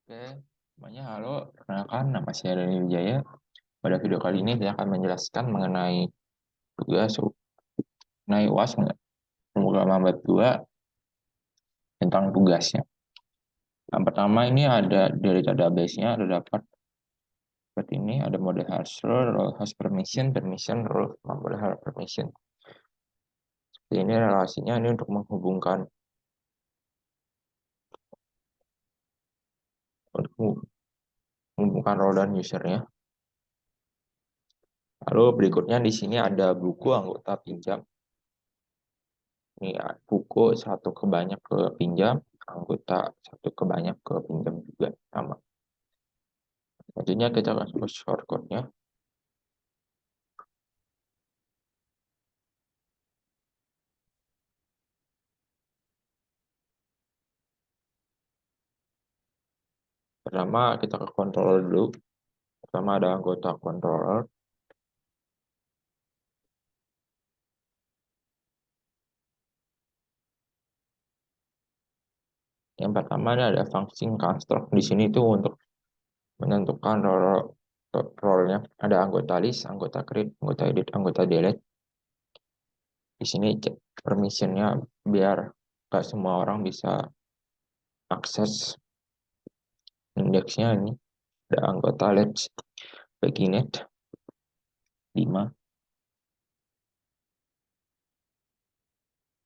Oke, semuanya halo. Perkenalkan, nama saya Dani Wijaya. Pada video kali ini saya akan menjelaskan mengenai tugas mengenai UAS Pemrograman Web 2 tentang tugasnya. Yang pertama ini ada dari database-nya ada dapat seperti ini, ada model host role, role host permission, permission role, model host permission. Seperti ini relasinya ini untuk menghubungkan role dan usernya. Lalu berikutnya di sini ada buku anggota pinjam. Ini buku satu ke banyak ke pinjam, anggota satu ke banyak ke pinjam juga sama. Selanjutnya kita akan masuk shortcode-nya. Pertama kita ke controller dulu. Pertama ada anggota controller. Yang pertama ada function construct. Di sini tuh untuk menentukan role-nya. Ada anggota list, anggota create, anggota edit, anggota delete. Di sini permission-nya biar nggak semua orang bisa akses indeksnya ini. Ada anggota let's beginit 5.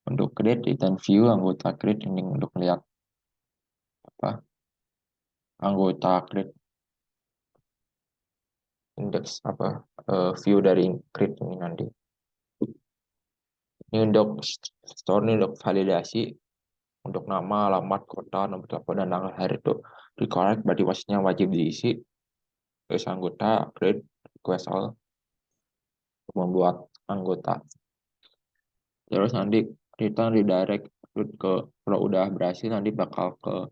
Untuk create return view, anggota create ini untuk melihat apa anggota create indeks apa view dari create ini nanti. Ini untuk store ini untuk validasi untuk nama, alamat, kota, nomor telepon dan tanggal hari itu dikorek berarti wasitnya wajib diisi. Terus anggota create request all untuk membuat anggota. Terus nanti kita redirect ke kalau udah berhasil nanti bakal ke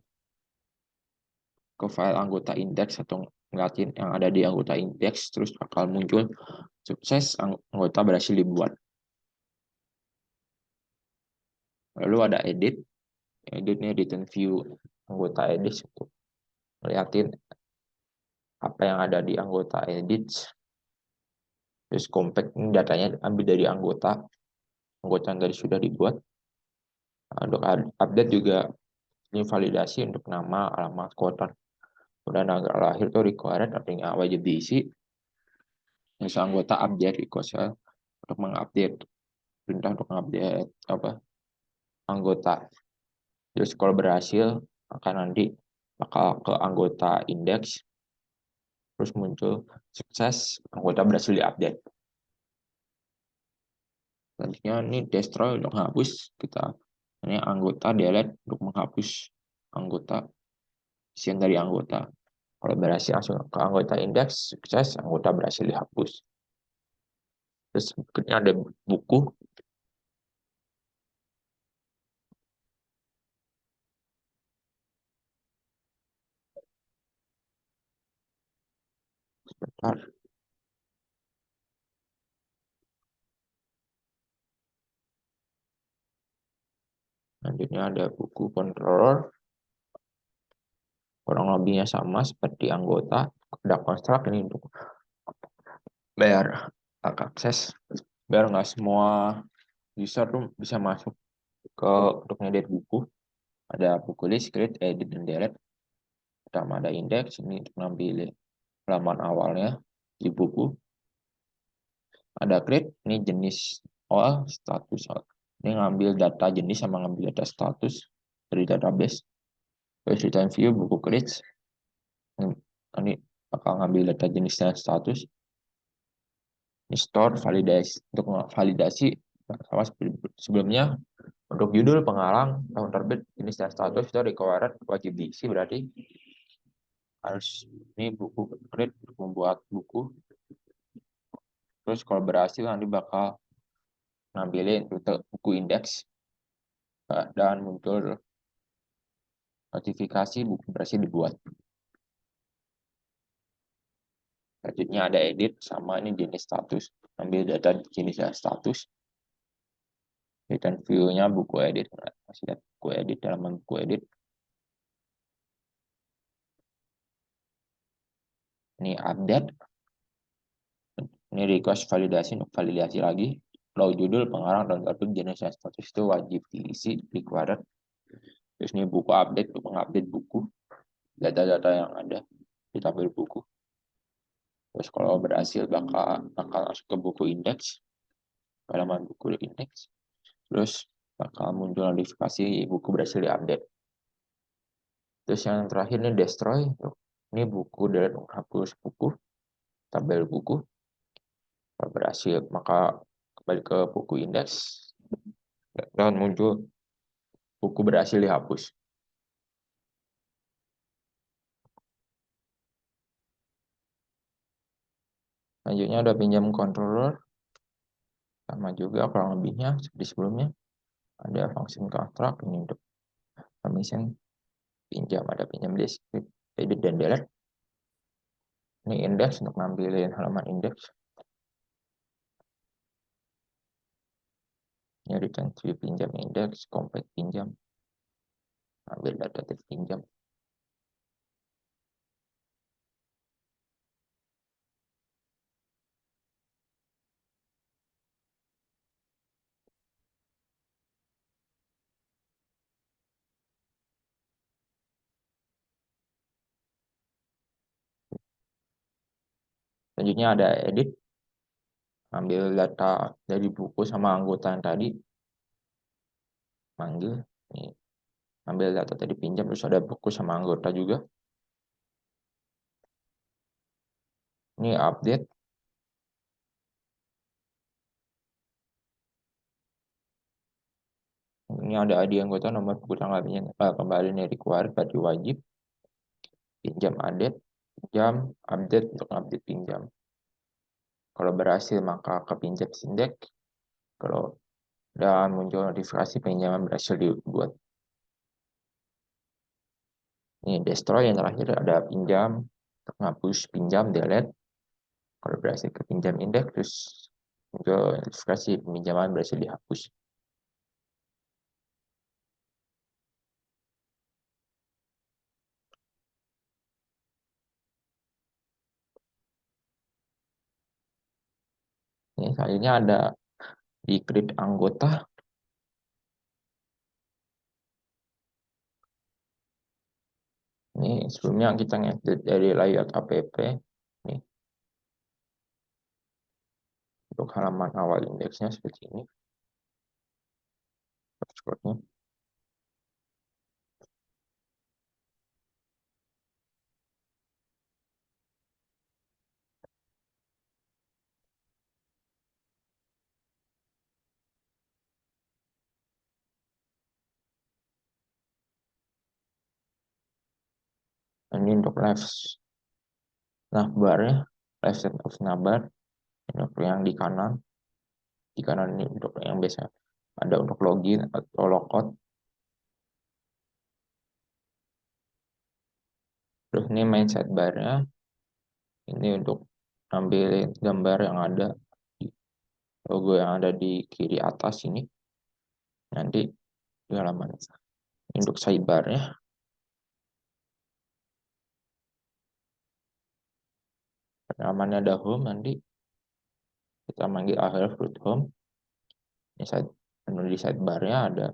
file anggota index atau ngeliatin yang ada di anggota index terus bakal muncul sukses anggota berhasil dibuat. Lalu ada edit nih return view anggota edit untuk ngeliatin apa yang ada di anggota edit. Terus compact ini datanya ambil dari anggota yang tadi sudah dibuat. Untuk update juga ini validasi untuk nama, alamat, kota, kemudian tanggal lahir itu required artinya wajib diisi. Misal anggota update request untuk mengupdate perintah untuk mengupdate apa anggota. Terus kalau berhasil akan nanti bakal ke anggota index terus muncul sukses anggota berhasil diupdate. Selanjutnya ini destroy untuk menghapus kita ini anggota delete untuk menghapus anggota isian dari anggota. Kalau berhasil langsung ke anggota indeks sukses anggota berhasil dihapus. Terus berikutnya ada buku. Sebentar. Selanjutnya ada buku controller. Kurang lebihnya sama seperti anggota. Ada construct ini untuk biar akses biar nggak semua user tuh bisa masuk ke untuk ngedit buku. Ada buku list, create, edit, dan delete. Pertama ada index ini untuk ngambil halaman awalnya di buku. Ada create ini jenis awal, status. Ini ngambil data jenis sama ngambil data status dari database. Terus return view buku create. Ini bakal ngambil data jenis dan status. Ini store validasi untuk validasi sama sebelumnya untuk judul penghalang tahun terbit jenis dan status itu required wajib diisi berarti harus ini buku create untuk membuat buku. Terus kalau berhasil nanti bakal ngambilin rute buku indeks dan muncul notifikasi buku berhasil dibuat. Selanjutnya ada edit sama ini jenis status. Ambil data jenis dan status. Dan view-nya buku edit. Masih lihat buku edit dalam buku edit. Ini update. Ini request validasi, untuk validasi lagi. Lalu judul, pengarang, dan topik, jenis, dan status itu wajib diisi, required. Terus ini buku update, untuk mengupdate buku, data-data yang ada di tabel buku. Terus kalau berhasil bakal masuk ke buku indeks, halaman buku indeks. Terus bakal muncul notifikasi buku berhasil diupdate. Terus yang terakhir ini destroy. Ini buku dari menghapus buku, tabel buku. Kalau berhasil maka kembali ke buku indeks dan muncul buku berhasil dihapus. Selanjutnya ada pinjam controller, sama juga kurang lebihnya seperti sebelumnya. Ada function construct ini untuk permission pinjam, ada pinjam descript, edit dan delete. Ini index untuk nampilin halaman indeks. Ini return to pinjam index, compact pinjam, ambil data pinjam. Selanjutnya ada edit, ambil data dari buku sama anggota yang tadi, manggil, ini, ambil data tadi pinjam, terus ada buku sama anggota juga. Ini update, ini ada ID anggota, nomor buku, tanggal kembali ini required, berarti wajib. Pinjam update, pinjam update untuk update pinjam. Kalau berhasil maka ke pinjam indeks. Kalau dan muncul notifikasi pinjaman berhasil dibuat. Ini destroy yang terakhir, ada pinjam, menghapus pinjam, delete. Kalau berhasil ke pinjam indeks, terus muncul notifikasi pinjaman berhasil dihapus. Ini selanjutnya ada di create anggota. Ini sebelumnya kita ngedit dari layout app. Ini untuk halaman awal indeksnya seperti ini. Dashboardnya. Ini untuk left navbar-nya, left side of navbar. Untuk yang di kanan ini untuk yang biasa ada untuk login atau logout. Terus ini main sidebar-nya, ini untuk ambil gambar yang ada, logo yang ada di kiri atas ini, nanti di halaman. Untuk sidebar-nya, namanya ada home, nanti kita manggil akhir root home. Ini di sidebar-nya ada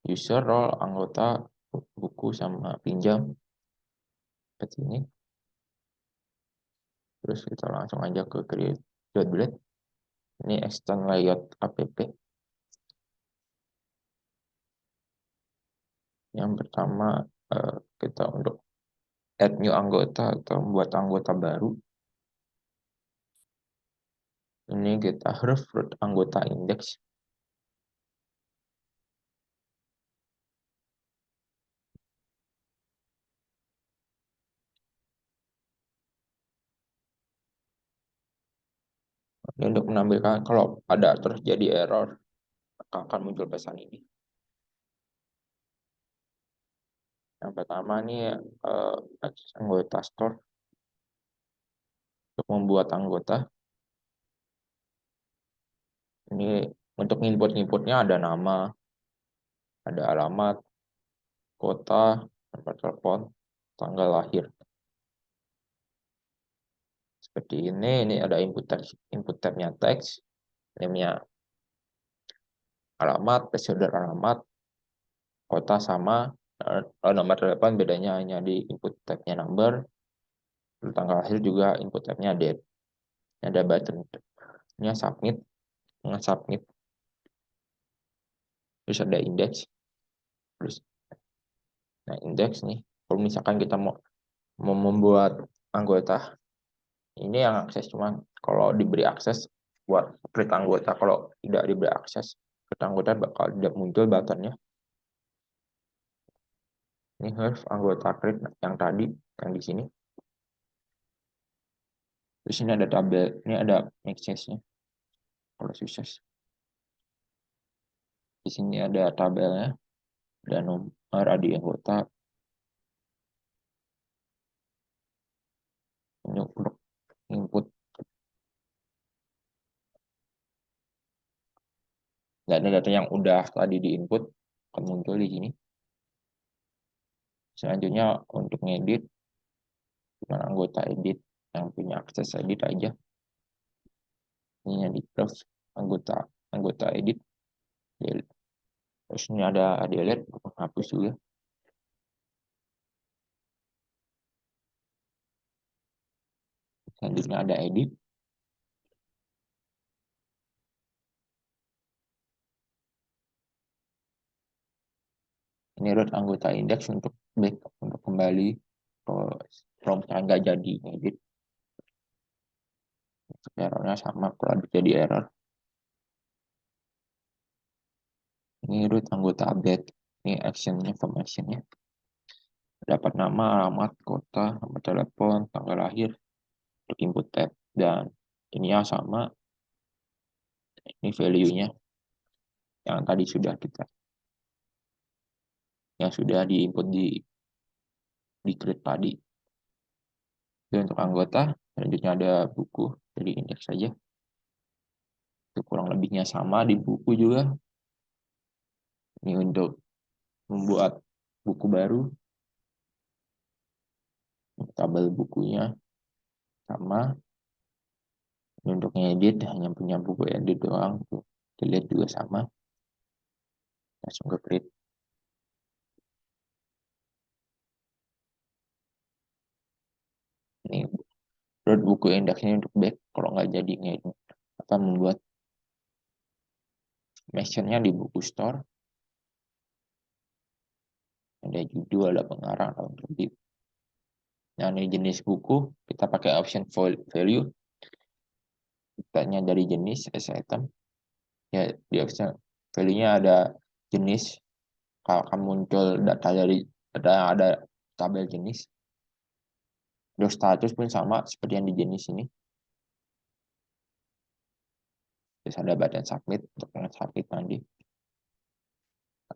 user, role, anggota, buku, sama pinjam. Seperti ini. Terus kita langsung aja ke create.blade. Ini extend layout app. Yang pertama kita untuk add new anggota atau membuat anggota baru. Ini kita huruf root anggota indeks. Ini untuk menampilkan kalau ada terjadi error, akan muncul pesan ini. Yang pertama ini anggota store. Untuk membuat anggota, ini untuk input-inputnya ada nama, ada alamat, kota, nomor telepon, tanggal lahir. seperti ini ada input tabnya teks, name-nya alamat, placeholder alamat, kota sama, nomor telepon bedanya hanya di input tabnya number, tanggal lahir juga input tabnya date. Ada buttonnya submit, submit, terus ada index, terus index nih. Kalau misalkan kita mau membuat anggota, ini yang akses, cuman kalau diberi akses buat create anggota, kalau tidak diberi akses create anggota bakal tidak muncul buttonnya. Ini harus anggota create yang tadi, yang di sini. Terus ini ada tabel, ini ada access-nya. Kalau sukses. Di sini ada tabelnya, ada nomor, ada anggota. Ini untuk input. Data-data yang udah tadi di input akan muncul di sini. Selanjutnya untuk ngedit, cuma anggota edit yang punya akses edit aja. Ini yang di close anggota edit. Terus ini ada delete untuk menghapus juga. Selanjutnya ada edit. Ini root anggota index untuk backup, untuk kembali kalau misalnya nggak jadi edit. Errornya sama kalau jadi error. Ini root anggota update. Ini actionnya, informationnya. Dapat nama, alamat, kota, nomor telepon, tanggal lahir, untuk input tab, dan ini yang sama. Ini value-nya yang tadi sudah yang sudah diinput di create tadi. Jadi untuk anggota, selanjutnya ada buku, jadi indeks saja. Itu kurang lebihnya sama di buku juga. Ini untuk membuat buku baru, tabel bukunya sama. Ini untuk ngedit, hanya punya buku edit doang. Delete juga sama. Langsung ke create. Ini buku indeksnya untuk back, kalau nggak jadi ngedit, membuat mentionnya di buku store. Ada judul, ada pengarang, ada terbit. Nah, ini jenis buku, kita pakai option value. Kitanya dari jenis as item. Ya, di option value-nya ada jenis. Kalau akan muncul data dari ada tabel jenis. Terus status pun sama seperti yang di jenis ini. Terus ada button submit untuk submit nanti.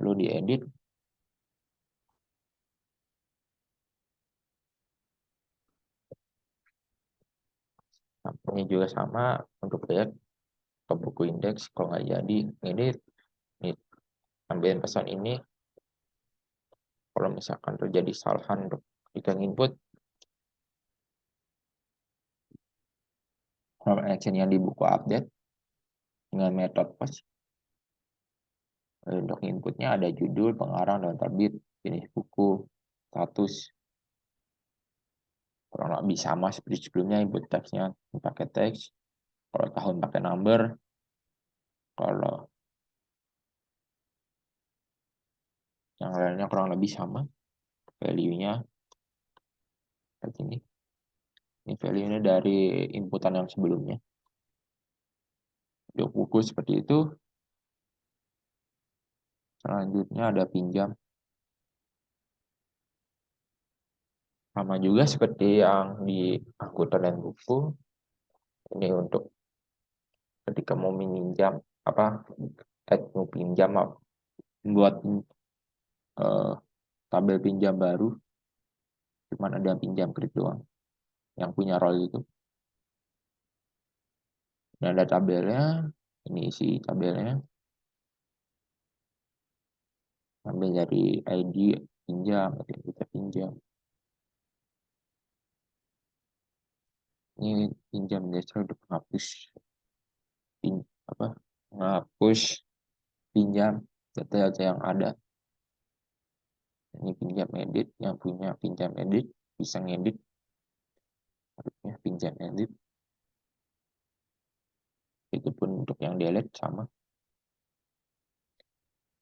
Lalu diedit. Nah, ini juga sama untuk lihat ke buku indeks. Kalau nggak jadi edit, ini ambilin pesan ini. Kalau misalkan terjadi kesalahan untuk jika input, action yang di buku update dengan metode post. Untuk inputnya ada judul, pengarang, dan terbit, jenis buku, status. Kurang lebih sama seperti sebelumnya, input teksnya pakai teks. Kalau tahun pakai number. Kalau yang lainnya kurang lebih sama. Value-nya seperti ini. Ini value-nya dari inputan yang sebelumnya. Untuk buku seperti itu. Selanjutnya ada pinjam. Sama juga seperti yang di anggota dan buku. Ini untuk ketika mau meminjam mau pinjam, buat tabel pinjam baru, cuman ada pinjam kredit doang yang punya role itu. Dan ada tabelnya, ini isi tabelnya, ambil dari ID pinjam, kita pinjam. Ini pinjam gesture untuk menghapus pinjam data-data yang ada. Ini pinjam edit, yang punya pinjam edit bisa ngedit, harusnya pinjam edit. Itu pun untuk yang delete sama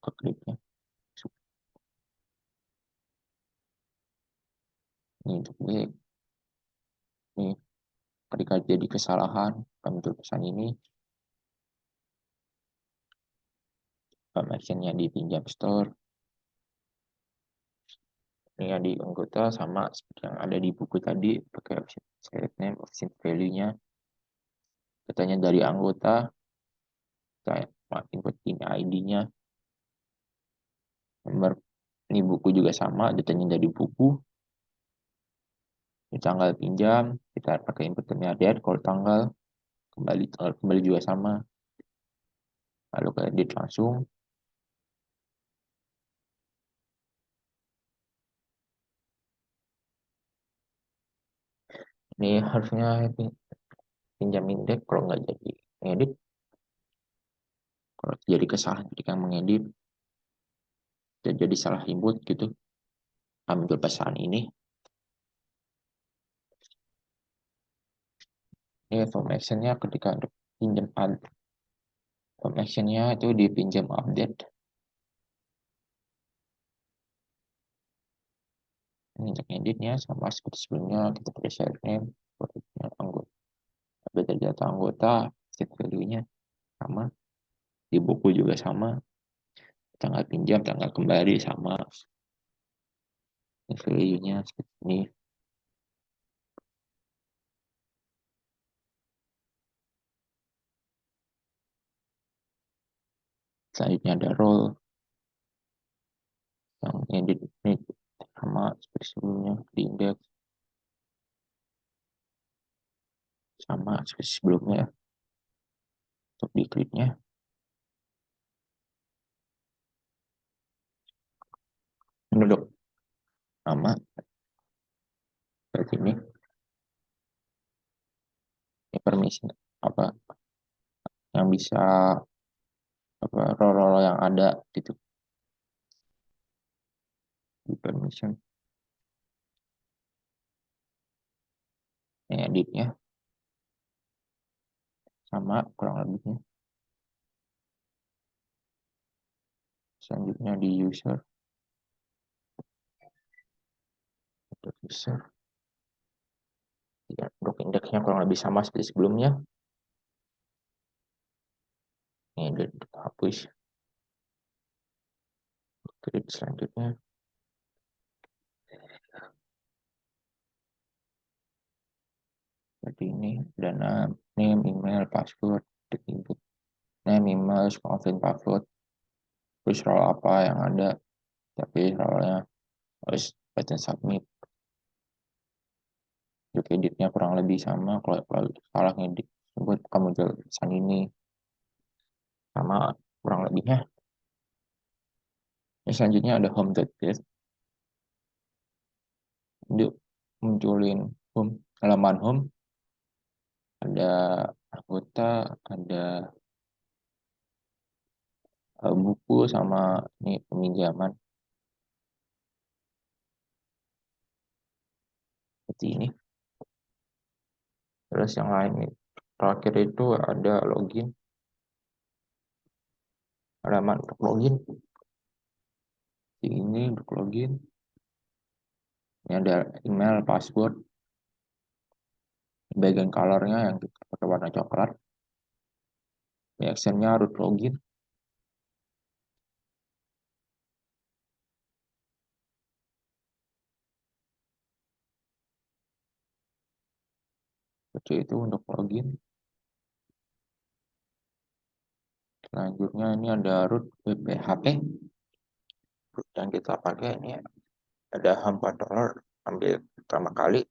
kliknya. Ini untuk ini ketika jadi kesalahan kami tulis pesan ini, actionnya di pinjam store, ini yang di anggota sama seperti yang ada di buku tadi, pakai option select name, option value-nya katanya dari anggota, saya input ini ID-nya, nomor ini buku juga sama, datanya dari buku, ini tanggal pinjam kita pakai input terminal, kalau tanggal kembali juga sama, lalu ke edit langsung. Ini harusnya pinjam indeks, kalau nggak jadi ngedit, kalau jadi kesalahan ketika mengedit, jadi salah input gitu, ambil pesan ini. Ini form actionnya ketika pinjam form actionnya itu di pinjam update. Ini untuk editnya sama seperti sebelumnya, kita pakai share name, anggota, update data anggota, set value-nya sama, di buku juga sama, tanggal pinjam, tanggal kembali sama, value-nya seperti ini. Selanjutnya ada role yang edit ini sama seperti sebelumnya, di index sama seperti sebelumnya. Untuk di kliknya menurut nama seperti ini permission apa yang bisa role yang ada gitu di permission. Ini editnya sama kurang lebihnya. Selanjutnya di user, untuk user ya, untuk indeksnya kurang lebih sama seperti sebelumnya. Ini hapus. Klik selanjutnya seperti ini, dana name, email, password, input name, email, confirm password, terus role apa yang ada, tapi role-nya harus button submit. Untuk editnya kurang lebih sama, kalau salah ngedit sebut kamu jual pesan ini sama kurang lebihnya. Ini selanjutnya ada home.page, untuk munculin home, halaman home, ada anggota, ada buku sama ini peminjaman seperti ini. Terus yang lain nih, terakhir itu ada login, halaman untuk login. Ini untuk login, ini ada email, password, bagian colornya yang kita pakai warna coklat, actionnya root login. Seperti itu untuk login. Selanjutnya ini ada root PHP. Root yang kita pakai ini ada $4 ambil pertama kali.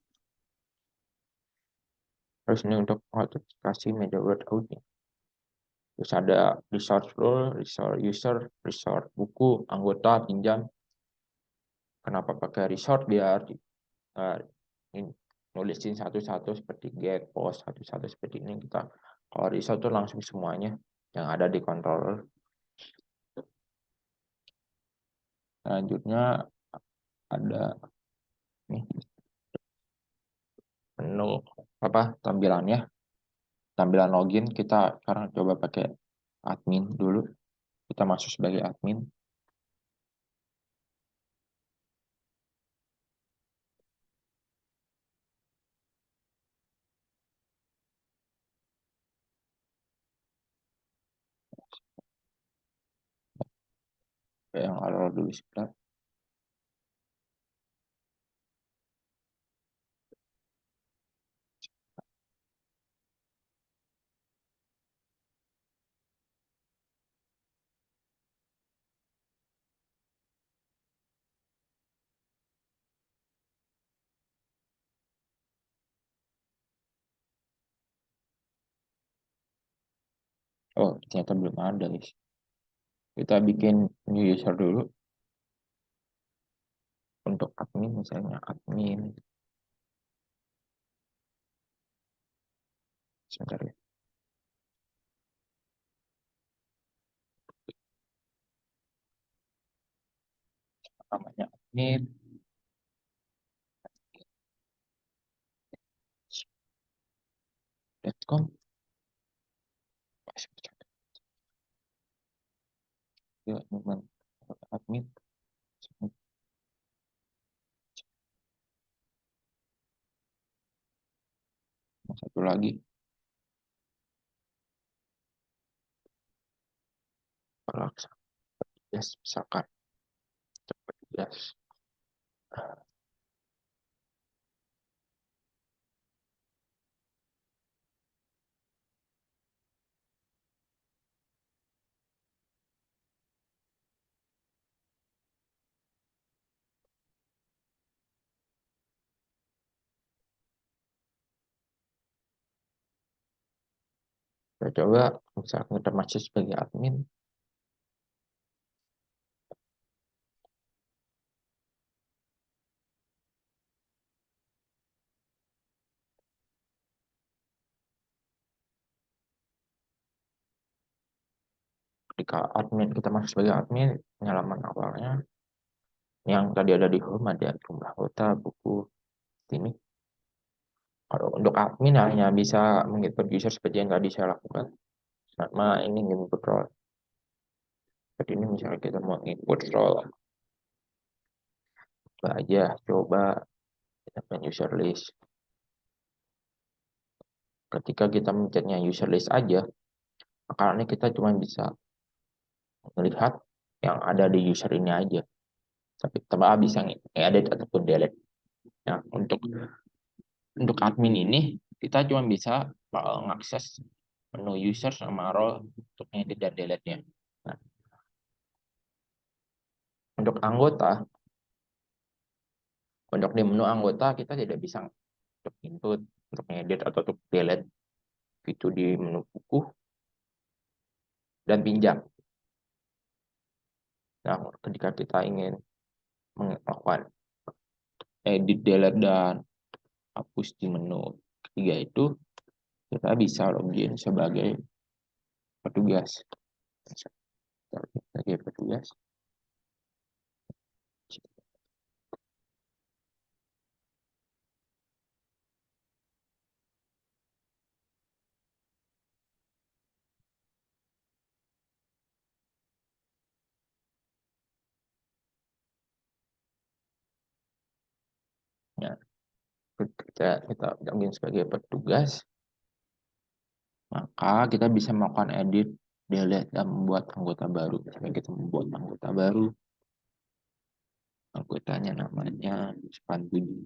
Terus ini untuk notifikasi media word outnya. Terus ada resource role, resource user, resource buku, anggota, pinjam. Kenapa pakai resource? Biar nulisin satu-satu seperti get, post, satu-satu seperti ini. Kita kalau reset tuh langsung semuanya yang ada di controller. Selanjutnya ada nih menu apa tampilannya, tampilan login. Kita sekarang coba pakai admin dulu. Kita masuk sebagai admin. Yang awal dulu sebentar. Oh, ternyata belum ada, guys. Kita bikin new user dulu. Untuk admin, misalnya admin. Sebentar ya. Namanya admin.com. Ya, teman admin. Satu lagi. Pelaksanaan. Yes, misalkan. Yes. Kita coba, misalkan kita masih sebagai admin. Ketika admin kita masuk sebagai admin, halaman awalnya yang tadi ada di home ada jumlah anggota, buku, ini. Kalau untuk admin hanya bisa menginput user seperti yang tadi saya lakukan. Sama ini input role. Seperti ini misalnya kita mau input role apa aja, coba kita main user list. Ketika kita mencetnya user list aja, karena kita cuma bisa melihat yang ada di user ini aja. Tapi tanpa bisa edit ataupun delete. Nah, untuk admin ini kita cuma bisa mengakses menu user sama role untuk edit dan delete-nya. Nah, untuk anggota, untuk di menu anggota kita tidak bisa untuk input, untuk edit atau untuk delete itu di menu buku dan pinjam. Nah, ketika kita ingin melakukan edit, delete, dan hapus di menu ketiga itu, kita bisa login sebagai petugas. Sebagai petugas. Ya, kita login sebagai petugas, maka kita bisa melakukan edit, delete, dan membuat anggota baru. Misalnya kita membuat anggota baru, anggotanya namanya Spandudi,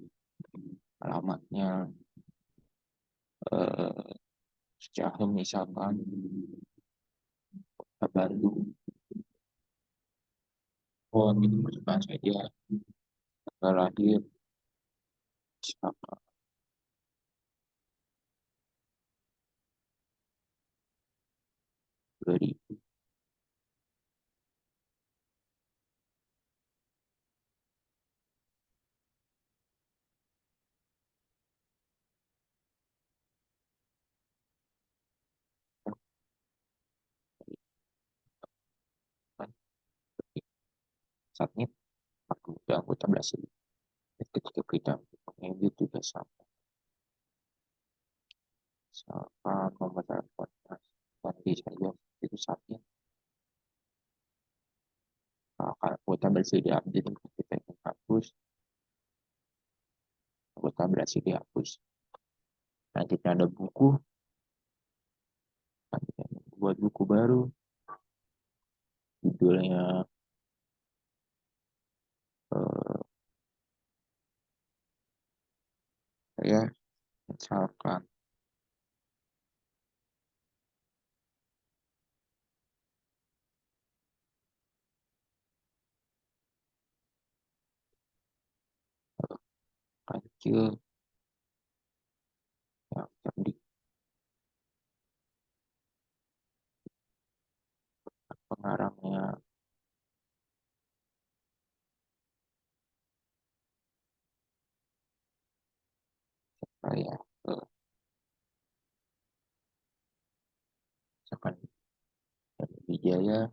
alamatnya Ciahem misalkan, Kota Bandung, oh gitu masukkan saja tanggal lahir, siapa, dari Submit, juga anggota berhasil. Ketika kita mengedit juga sama. Misalkan nomor telepon ganti saja itu submit. Kalau anggota berhasil diupdate, kita ingin hapus, anggota berhasil dihapus. Selanjutnya ada buku, kita buat buku baru, judulnya ya misalkan kancil yang cerdik, pengarangnya saya misalkan Wijaya,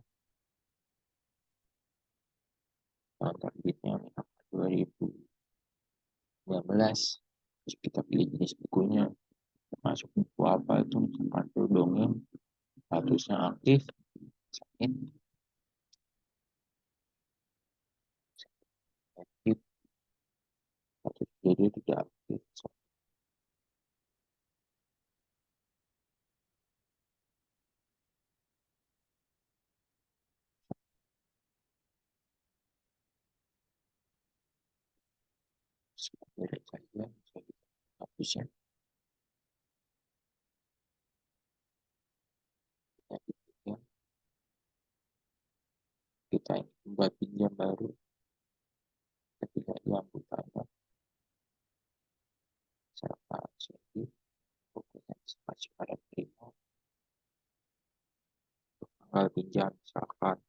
terbitnya misalkan 2019. Terus kita pilih jenis bukunya, masuk buku apa itu, misalkan dongeng, statusnya aktif, sakit, aktif, status jadi tidak aktif. Sebenarnya saja saya hapusnya, ya, kita membuat pinjam baru ketika yang bertanya serta jadi bukunya masih pada terima tanggal pinjam misalkan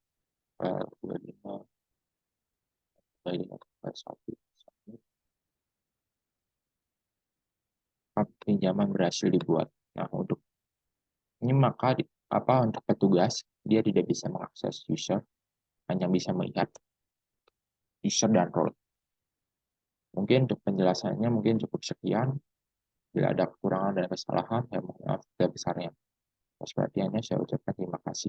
25 tanggal 1 pinjaman berhasil dibuat. Nah, untuk ini maka untuk petugas dia tidak bisa mengakses user, hanya bisa melihat user dan role. Mungkin untuk penjelasannya mungkin cukup sekian. Bila ada kekurangan dan kesalahan, ya mohon maaf sebesarnya. Atas perhatiannya saya ucapkan terima kasih.